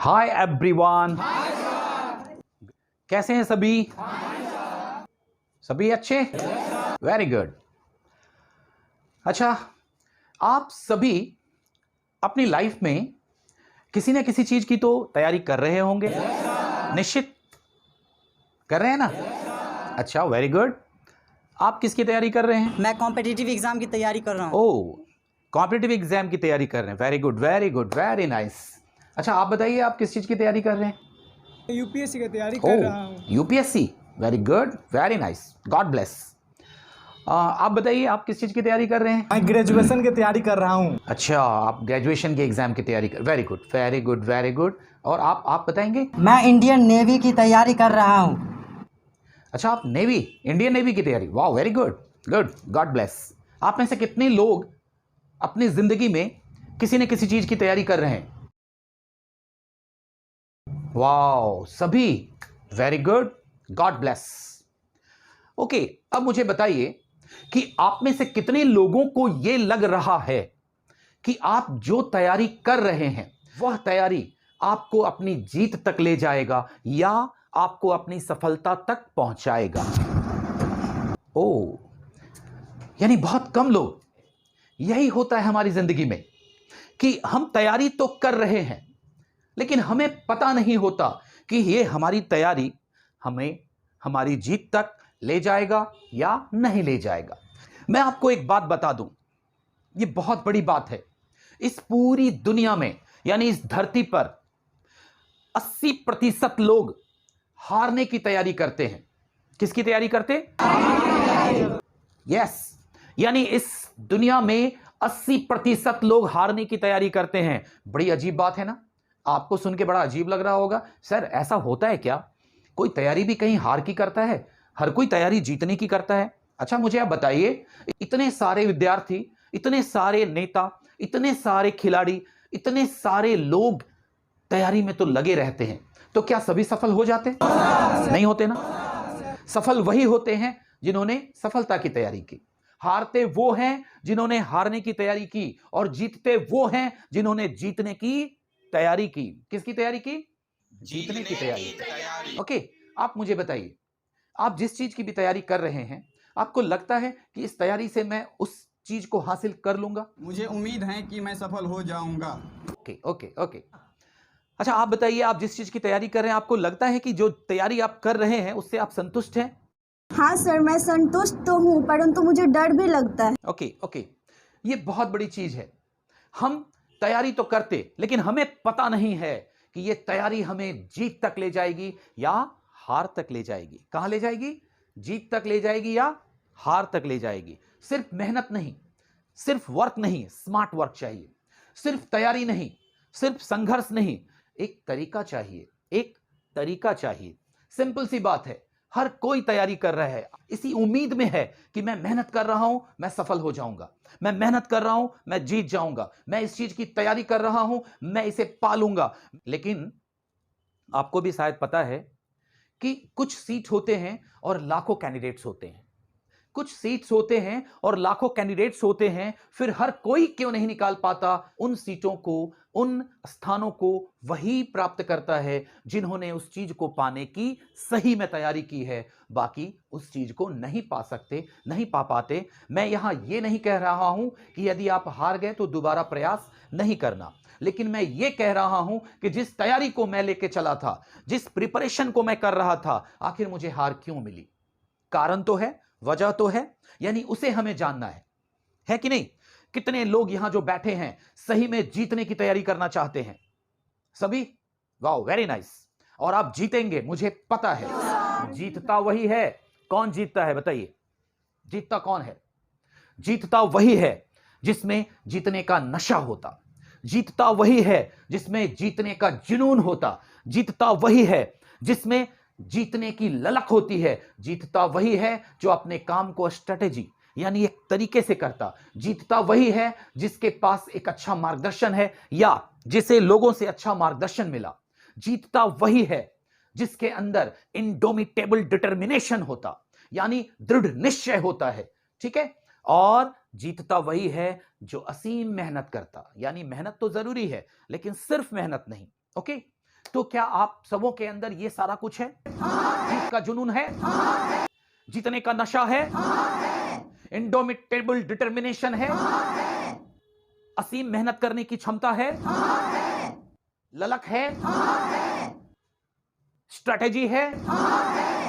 Hi everyone. कैसे हैं सभी? सभी अच्छे? Very good. अच्छा, आप सभी अपनी लाइफ में किसी न किसी चीज की तो तैयारी कर रहे होंगे। निश्चित कर रहे हैं ना? अच्छा, वेरी गुड। आप किसकी तैयारी कर रहे हैं? मैं कॉम्पिटिटिव एग्जाम की तैयारी कर रहा हूँ। ओह, कॉम्पिटिटिव एग्जाम की तैयारी कर रहे हैं। Very good, very good, very nice. अच्छा, आप बताइए, आप किस चीज की तैयारी कर रहे हैं? यूपीएससी की तैयारी कर रहा हूँ। UPSC, very good, very nice, God bless. आप बताइए, आप किस चीज की तैयारी कर रहे हैं? मैं ग्रेजुएशन की तैयारी कर रहा हूँ। अच्छा, आप ग्रेजुएशन के एग्जाम की तैयारी कर। Very good, very good, very good. और आप बताएंगे? मैं इंडियन नेवी की तैयारी कर रहा हूँ। अच्छा, आप नेवी, इंडियन नेवी की तैयारी। वाह, very good, good, God bless. आप में से कितने लोग अपनी जिंदगी में किसी न किसी चीज की तैयारी कर रहे हैं? वाह, सभी। Very good, God bless. Okay, अब मुझे बताइए कि आप में से कितने लोगों को यह लग रहा है कि आप जो तैयारी कर रहे हैं वह तैयारी आपको अपनी जीत तक ले जाएगा या आपको अपनी सफलता तक पहुंचाएगा? ओ, यानी बहुत कम लोग। यही होता है हमारी जिंदगी में कि हम तैयारी तो कर रहे हैं लेकिन हमें पता नहीं होता कि यह हमारी तैयारी हमें हमारी जीत तक ले जाएगा या नहीं ले जाएगा। मैं आपको एक बात बता दूं, यह बहुत बड़ी बात है। इस पूरी दुनिया में यानी इस धरती पर 80% लोग हारने की तैयारी करते हैं। किसकी तैयारी करते? यस, यानी इस दुनिया में 80% लोग हारने की तैयारी करते हैं। बड़ी अजीब बात है ना? आपको सुन के बड़ा अजीब लग रहा होगा, सर ऐसा होता है क्या? कोई तैयारी भी कहीं हार की करता है? हर कोई तैयारी जीतने की करता है। अच्छा, मुझे आप बताइए, इतने सारे विद्यार्थी, इतने सारे नेता, इतने सारे खिलाड़ी, इतने सारे लोग तैयारी में तो लगे रहते हैं, तो क्या सभी सफल हो जाते? नहीं होते ना। सफल वही होते हैं जिन्होंने सफलता की तैयारी की। हारते वो हैं जिन्होंने हारने की तैयारी की और जीतते वो हैं जिन्होंने जीतने की तैयारी की। किसकी तैयारी की? जीतने की तैयारी। ओके, आप मुझे बताइए, आप जिस चीज की भी तैयारी कर रहे हैं, आपको लगता है कि इस तैयारी से मैं उस चीज को हासिल कर लूंगा? मुझे उम्मीद है कि मैं सफल हो जाऊंगा। Okay okay okay. अच्छा, आप बताइए, आप जिस चीज की तैयारी कर रहे हैं, आपको लगता है कि जो तैयारी आप कर रहे हैं उससे आप संतुष्ट हैं? हाँ सर, मैं संतुष्ट तो हूँ, परंतु मुझे डर भी लगता है। ओके ओके, ये बहुत बड़ी चीज है। हम तैयारी तो करते लेकिन हमें पता नहीं है कि ये तैयारी हमें जीत तक ले जाएगी या हार तक ले जाएगी। कहां ले जाएगी? जीत तक ले जाएगी या हार तक ले जाएगी। सिर्फ मेहनत नहीं, सिर्फ वर्क नहीं, स्मार्ट वर्क चाहिए। सिर्फ तैयारी नहीं, सिर्फ संघर्ष नहीं, एक तरीका चाहिए, एक तरीका चाहिए। सिंपल सी बात है, हर कोई तैयारी कर रहा है, इसी उम्मीद में है कि मैं मेहनत कर रहा हूं, मैं सफल हो जाऊंगा, मैं मेहनत कर रहा हूं, मैं जीत जाऊंगा, मैं इस चीज की तैयारी कर रहा हूं, मैं इसे पालूंगा। लेकिन आपको भी शायद पता है कि कुछ सीट होते हैं और लाखों कैंडिडेट्स होते हैं। कुछ सीट्स होते हैं और लाखों कैंडिडेट्स होते हैं, फिर हर कोई क्यों नहीं निकाल पाता उन सीटों को, उन स्थानों को? वही प्राप्त करता है जिन्होंने उस चीज को पाने की सही में तैयारी की है। बाकी उस चीज को नहीं पा सकते, नहीं पा पाते। मैं यहां यह नहीं कह रहा हूं कि यदि आप हार गए तो दोबारा प्रयास नहीं करना, लेकिन मैं ये कह रहा हूं कि जिस तैयारी को मैं लेके चला था, जिस प्रिपरेशन को मैं कर रहा था, आखिर मुझे हार क्यों मिली? कारण तो है, वजह तो है, यानी उसे हमें जानना है कि नहीं? कितने लोग यहां जो बैठे हैं सही में जीतने की तैयारी करना चाहते हैं? सभी? वाह, वेरी नाइस। और आप जीतेंगे, मुझे पता है। जीतता वही है। कौन जीतता है बताइए? जीतता कौन है? जीतता वही है जिसमें जीतने का नशा होता। जीतता वही है जिसमें जीतने का जुनून होता। जीतता वही है जिसमें जीतने की ललक होती है। जीतता वही है जो अपने काम को स्ट्रेटेजी यानी एक तरीके से करता। जीतता वही है जिसके पास एक अच्छा मार्गदर्शन है या जिसे लोगों से अच्छा मार्गदर्शन मिला। जीतता वही है जिसके अंदर इंडोमिटेबल डिटर्मिनेशन होता, यानी दृढ़ निश्चय होता है। ठीक है? और जीतता वही है जो असीम मेहनत करता, यानी मेहनत तो जरूरी है लेकिन सिर्फ मेहनत नहीं। ओके, तो क्या आप सबों के अंदर ये सारा कुछ है? जीत का जुनून है, जीतने का नशा है, इंडोमिटेबल डिटर्मिनेशन है, असीम मेहनत करने की क्षमता है, ललक है, स्ट्रेटेजी है।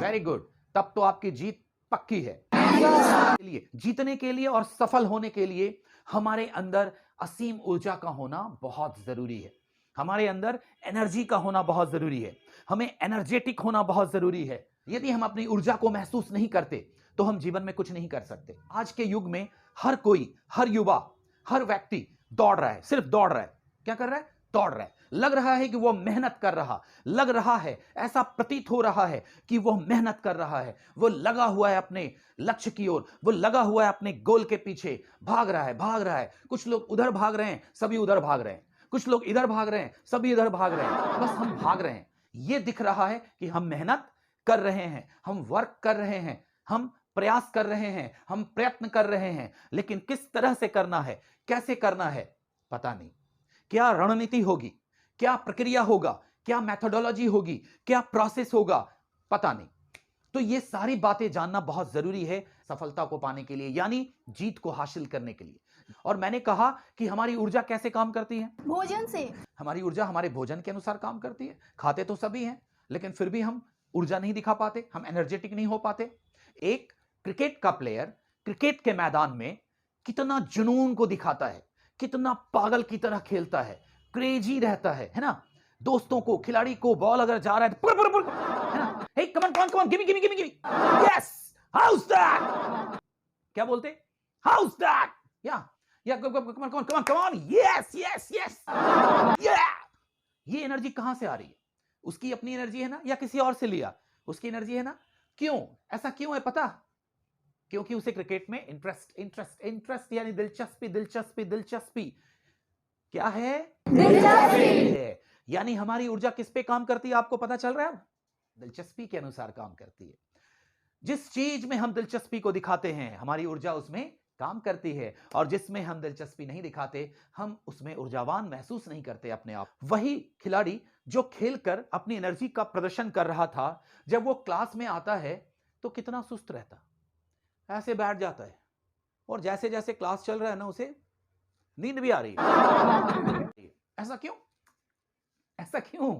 वेरी गुड, तब तो आपकी जीत पक्की है। जीतने के लिए और सफल होने के लिए हमारे अंदर असीम ऊर्जा का होना बहुत जरूरी है। हमारे अंदर एनर्जी का होना बहुत जरूरी है। हमें एनर्जेटिक होना बहुत जरूरी है। यदि हम अपनी ऊर्जा को महसूस नहीं करते तो हम जीवन में कुछ नहीं कर सकते। आज के युग में हर कोई, हर युवा, हर व्यक्ति दौड़ रहा है, सिर्फ दौड़ रहा है। क्या कर रहा है? दौड़ रहा है। लग रहा है कि वो मेहनत कर रहा, लग रहा है, ऐसा प्रतीत हो रहा है कि वो मेहनत कर रहा है, वो लगा हुआ है अपने लक्ष्य की ओर, वो लगा हुआ है अपने गोल के पीछे, भाग रहा है, भाग रहा है। कुछ लोग उधर भाग रहे हैं, सभी उधर भाग रहे हैं, कुछ लोग इधर भाग रहे हैं, सभी इधर भाग रहे हैं, बस हम भाग रहे हैं। ये दिख रहा है कि हम मेहनत कर रहे हैं, हम वर्क कर रहे हैं, हम प्रयास कर रहे हैं, हम प्रयत्न कर रहे हैं, लेकिन किस तरह से करना है, कैसे करना है, पता नहीं। क्या रणनीति होगी, क्या प्रक्रिया होगा, क्या मेथोडोलॉजी होगी, क्या प्रोसेस होगा, पता नहीं। तो ये सारी बातें जानना बहुत जरूरी है सफलता को पाने के लिए, यानी जीत को हासिल करने के लिए। और मैंने कहा कि हमारी ऊर्जा कैसे काम करती है? भोजन से। हमारी ऊर्जा हमारे भोजन के अनुसार काम करती है। खाते तो सभी हैं, लेकिन फिर भी हम ऊर्जा नहीं दिखा पाते, हम एनर्जेटिक नहीं हो पाते। एक क्रिकेट का प्लेयर क्रिकेट के मैदान में कितना जुनून को दिखाता है, कितना पागल की तरह खेलता है, क्रेजी रहता है ना? दोस्तों को, खिलाड़ी को बॉल अगर जा रहा है तो पुर, पुर, पुर, है ना? Hey come on, come on, give me, give me, give me, yes, how's that, क्या बोलते? How's that, yeah come on, come on, come on, yes, yes, yes, yeah. ये एनर्जी कहां से आ रही है? उसकी अपनी एनर्जी है ना, या किसी और से लिया? उसकी एनर्जी है ना। क्यों ऐसा क्यों है पता? क्योंकि उसे क्रिकेट में इंटरेस्ट यानी दिलचस्पी, दिलचस्पी, दिलचस्पी। क्या है? दिलचस्पी। यानी हमारी ऊर्जा किस पे काम करती है, आपको पता चल रहा है? दिलचस्पी के अनुसार काम करती है। जिस चीज में हम दिलचस्पी को दिखाते हैं, हमारी ऊर्जा उसमें काम करती है, और जिसमें हम दिलचस्पी नहीं दिखाते, हम उसमें ऊर्जावान महसूस नहीं करते अपने आप। वही खिलाड़ी जो खेलकर अपनी एनर्जी का प्रदर्शन कर रहा था, जब वो क्लास में आता है तो कितना सुस्त रहता, ऐसे बैठ जाता है, और जैसे जैसे क्लास चल रहा है ना, उसे नींद भी आ रही है। ऐसा क्यों? ऐसा क्यों?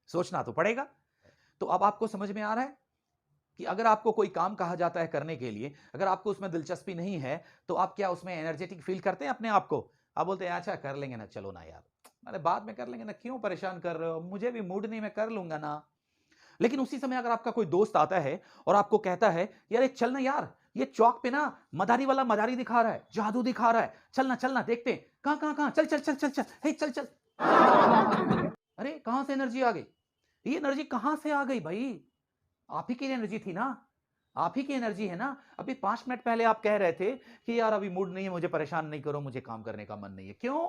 सोचना तो पड़ेगा। तो अब आपको समझ में आ रहा है कि अगर आपको कोई काम कहा जाता है करने के लिए, अगर आपको उसमें दिलचस्पी नहीं है, तो आप क्या उसमें एनर्जेटिक फील करते हैं अपने आप को? आप बोलते हैं अच्छा कर लेंगे ना, चलो ना यार, अरे बाद में कर लेंगे ना, क्यों परेशान कर रहे हो, मुझे भी मूड नहीं, मैं कर लूंगा ना। लेकिन उसी समय अगर आपका कोई दोस्त आता है और आपको कहता है यार चल ना यार, ये चौक पे ना मदारी वाला मदारी दिखा रहा है, जादू दिखा रहा है, चलना चलना देखते हैं, कहां कहां कहां, चल चल चल चल चल, हे चल चल। अरे कहां से एनर्जी आ गई? ये एनर्जी कहां से आ गई भाई? आप ही की एनर्जी थी ना, आप ही की एनर्जी है ना। अभी 5 मिनट पहले आप कह रहे थे कि यार अभी मूड नहीं है, मुझे परेशान नहीं करो, मुझे काम करने का मन नहीं है। क्यों?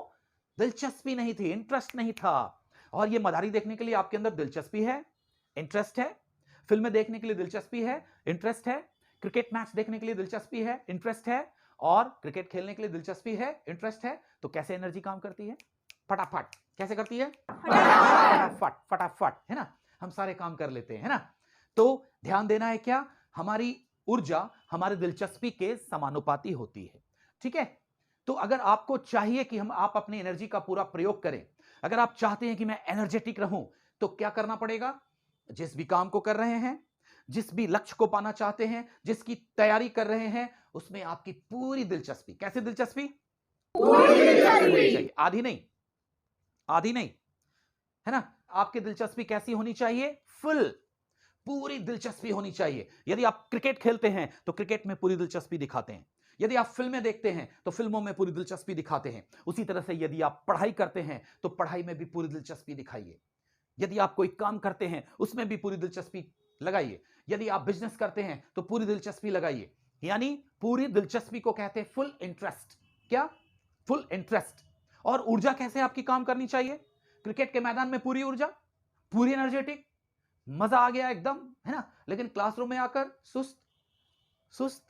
दिलचस्पी नहीं थी, इंटरेस्ट नहीं था। और ये मदारी देखने के लिए आपके अंदर दिलचस्पी है, इंटरेस्ट है, फिल्में देखने के लिए दिलचस्पी है, इंटरेस्ट है, क्रिकेट मैच देखने के लिए दिलचस्पी है, इंटरेस्ट है, और क्रिकेट खेलने के लिए दिलचस्पी है, इंटरेस्ट है। तो कैसे एनर्जी काम करती है? फटाफट। कैसे करती है? फटाफट, फटाफट, है ना? हम सारे काम कर लेते हैं ना। तो ध्यान देना है क्या? हमारी ऊर्जा हमारे दिलचस्पी के समानुपाती होती है। ठीक है? तो अगर आपको चाहिए कि आप अपनी एनर्जी का पूरा प्रयोग करें, अगर आप चाहते हैं कि मैं एनर्जेटिक रहूं, तो क्या करना पड़ेगा? जिस भी काम को कर रहे हैं, जिस भी लक्ष्य को पाना चाहते हैं, जिसकी तैयारी कर रहे हैं, उसमें आपकी पूरी दिलचस्पी। कैसे दिलचस्पी? पूरी दिलचस्पी, आधी नहीं, आधी नहीं, है ना? आपकी दिलचस्पी कैसी होनी चाहिए? फुल, पूरी दिलचस्पी होनी चाहिए। यदि आप क्रिकेट खेलते हैं तो क्रिकेट में पूरी दिलचस्पी दिखाते हैं। यदि आप फिल्में देखते हैं तो फिल्मों में पूरी दिलचस्पी दिखाते हैं। उसी तरह से यदि आप पढ़ाई करते हैं तो पढ़ाई में भी पूरी दिलचस्पी दिखाइए। यदि आप कोई काम करते हैं उसमें भी पूरी दिलचस्पी लगाइए। यदि आप बिजनेस करते हैं तो पूरी दिलचस्पी लगाइए। यानी पूरी दिलचस्पी को कहते हैं फुल इंटरेस्ट। क्या? Full interest. और ऊर्जा कैसे आपकी काम करनी चाहिए? क्रिकेट के मैदान में पूरी ऊर्जा, पूरी एनर्जेटिक, मजा आ गया एकदम, है ना? लेकिन क्लासरूम में आकर सुस्त सुस्त,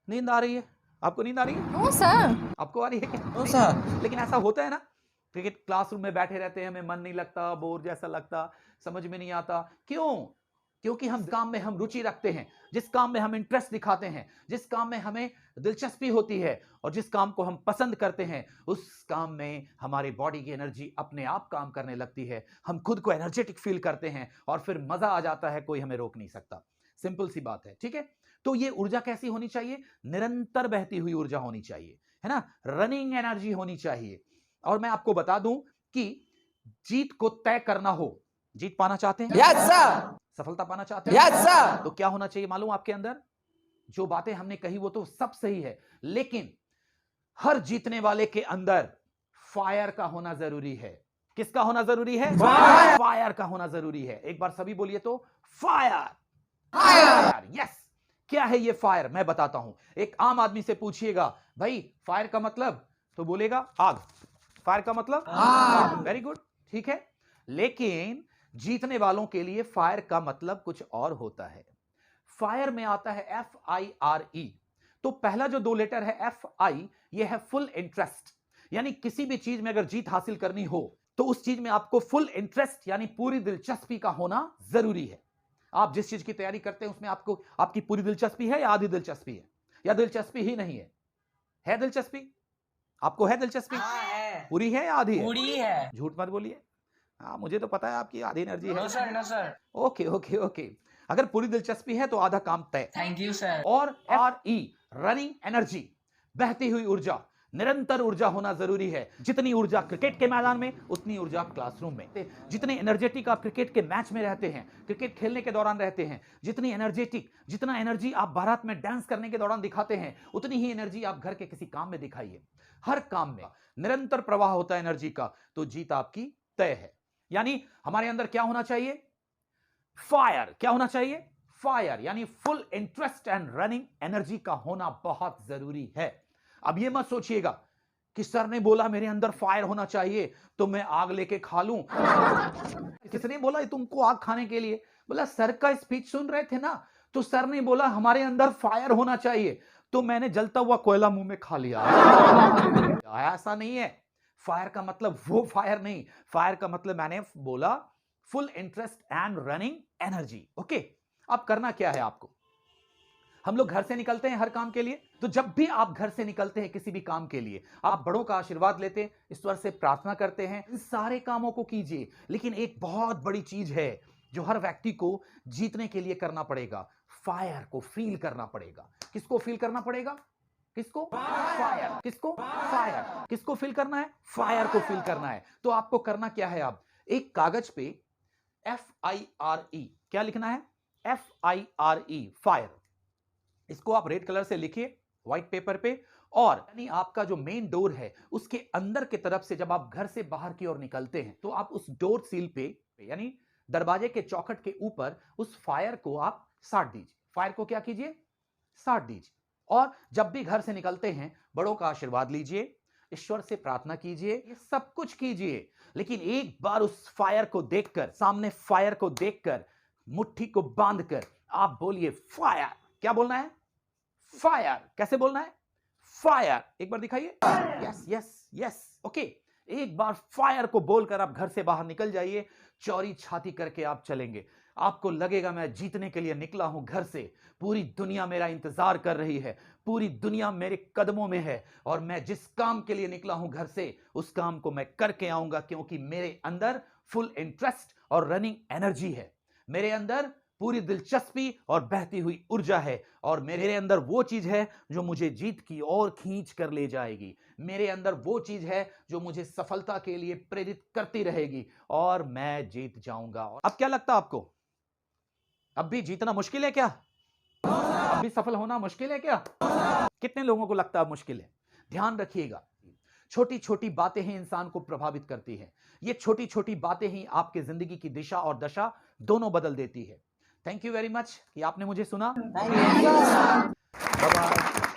नींद आ रही है। आपको नींद आ रही है? No sir. आपको आ रही है क्या? No sir. लेकिन ऐसा होता है ना क्रिकेट क्लासरूम में बैठे रहते हैं, हमें मन नहीं लगता, बोर जैसा लगता, समझ में नहीं आता। क्यों? क्योंकि हम काम में हम रुचि रखते हैं, जिस काम में हम इंटरेस्ट दिखाते हैं, जिस काम में हमें दिलचस्पी होती है और जिस काम को हम पसंद करते हैं, उस काम में हमारी बॉडी की एनर्जी अपने आप काम करने लगती है। हम खुद को एनर्जेटिक फील करते हैं और फिर मजा आ जाता है, कोई हमें रोक नहीं सकता। सिंपल सी बात है, ठीक है। तो ये ऊर्जा कैसी होनी चाहिए? निरंतर बहती हुई ऊर्जा होनी चाहिए, है ना, रनिंग एनर्जी होनी चाहिए। और मैं आपको बता दूं कि जीत को तय करना हो, जीत पाना चाहते हैं? Yes sir. सफलता पाना चाहते हैं? Yes sir. तो क्या होना चाहिए मालूम आपके अंदर? जो बातें हमने कही वो तो सब सही है, लेकिन हर जीतने वाले के अंदर फायर का होना जरूरी है। किसका होना जरूरी है? फायर का होना जरूरी है। एक बार सभी बोलिए तो, फायर। Fire, yes. क्या है ये फायर? मैं बताता हूं। एक आम आदमी से पूछिएगा, भाई फायर का मतलब, तो बोलेगा आग। फायर का मतलब आग। वेरी गुड, ठीक है। लेकिन जीतने वालों के लिए फायर का मतलब कुछ और होता है। फायर में आता है FIRE। तो पहला जो 2 लेटर है FI, यह है फुल इंटरेस्ट। यानी किसी भी चीज में अगर जीत हासिल करनी हो तो उस चीज में आपको फुल इंटरेस्ट यानी पूरी दिलचस्पी का होना जरूरी है। आप जिस चीज की तैयारी करते हैं उसमें आपको आपकी पूरी दिलचस्पी है या आधी दिलचस्पी है, या दिलचस्पी ही नहीं है? है दिलचस्पी? आपको है दिलचस्पी? है। पूरी है या आधी है? पूरी है। झूठ मत बोलिए। हाँ, मुझे तो पता है आपकी आधी एनर्जी है। No sir, no sir. Okay okay okay, अगर पूरी दिलचस्पी है तो आधा काम तय। Thank you sir. और RE, रनिंग एनर्जी, बहती हुई ऊर्जा, निरंतर ऊर्जा होना जरूरी है। जितनी ऊर्जा क्रिकेट के मैदान में, उतनी ऊर्जा क्लासरूम में। जितने एनर्जेटिक आप क्रिकेट के मैच में रहते हैं, क्रिकेट खेलने के दौरान रहते हैं, जितनी एनर्जेटिक, जितना एनर्जी आप बारात में डांस करने के दौरान दिखाते हैं, उतनी ही एनर्जी आप घर के किसी काम में दिखाइए। हर काम में निरंतर प्रवाह होता है एनर्जी का, तो जीत आपकी तय है। यानी हमारे अंदर क्या होना चाहिए? फायर। क्या होना चाहिए? फायर, यानी full interest and running energy का होना बहुत जरूरी है। अब ये मत सोचिएगा कि सर ने बोला मेरे अंदर फायर होना चाहिए तो मैं आग लेके खा लूं। किसने बोला तुमको आग खाने के लिए? बोला सर का स्पीच सुन रहे थे ना, तो सर ने बोला हमारे अंदर फायर होना चाहिए, तो मैंने जलता हुआ कोयला मुंह में खा लिया। ऐसा नहीं है। फायर का मतलब वो फायर नहीं, फायर का मतलब मैंने बोला full interest and running energy. Okay, अब करना क्या है आपको? हम लोग घर से निकलते हैं हर काम के लिए, तो जब भी आप घर से निकलते हैं किसी भी काम के लिए, आप बड़ों का आशीर्वाद लेते हैं, ईश्वर से प्रार्थना करते हैं, इन सारे कामों को कीजिए। लेकिन एक बहुत बड़ी चीज है जो हर व्यक्ति को जीतने के लिए करना पड़ेगा, फायर को फील करना पड़ेगा। किसको फील करना पड़ेगा? किसको? फायर। किसको? फायर। किसको फील करना है? फायर को फील करना है। तो आपको करना क्या है? आप एक कागज पे FIRE, क्या लिखना है? FIRE, fire. इसको आप रेड कलर से लिखिए व्हाइट पेपर पे, और यानी आपका जो मेन डोर है उसके अंदर की तरफ से जब आप घर से बाहर की ओर निकलते हैं तो आप उस डोर सील पे यानी दरवाजे के चौखट के ऊपर उस फायर को आप साट दीजिए। फायर को क्या कीजिए? साट दीजिए। और जब भी घर से निकलते हैं बड़ों का आशीर्वाद लीजिए, ईश्वर से प्रार्थना कीजिए, ये सब कुछ कीजिए। लेकिन एक बार उस फायर को देखकर, सामने फायर को देखकर, मुट्ठी को बांधकर आप बोलिए फायर। क्या बोलना है? फायर। कैसे बोलना है? फायर। एक बार दिखाइए। Yes yes yes, okay. एक बार फायर को बोलकर आप घर से बाहर निकल जाइए, चौड़ी छाती करके आप चलेंगे। आपको लगेगा मैं जीतने के लिए निकला हूं घर से, पूरी दुनिया मेरा इंतजार कर रही है, पूरी दुनिया मेरे कदमों में है, और मैं जिस काम के लिए निकला हूं घर से उस काम को मैं करके आऊंगा, क्योंकि मेरे अंदर फुल इंटरेस्ट और रनिंग एनर्जी है, मेरे अंदर पूरी दिलचस्पी और बहती हुई ऊर्जा है, और मेरे अंदर वो चीज है जो मुझे जीत की ओर खींच कर ले जाएगी। मेरे अंदर वो चीज है जो मुझे सफलता के लिए प्रेरित करती रहेगी और मैं जीत जाऊंगा। अब क्या लगता है आपको? अब भी जीतना मुश्किल है क्या? अब भी सफल होना मुश्किल है क्या? कितने लोगों को लगता है मुश्किल है? ध्यान रखिएगा, छोटी छोटी बातें ही इंसान को प्रभावित करती हैं। ये छोटी छोटी बातें ही आपके जिंदगी की दिशा और दशा दोनों बदल देती है। थैंक यू वेरी मच कि आपने मुझे सुना। Bye bye.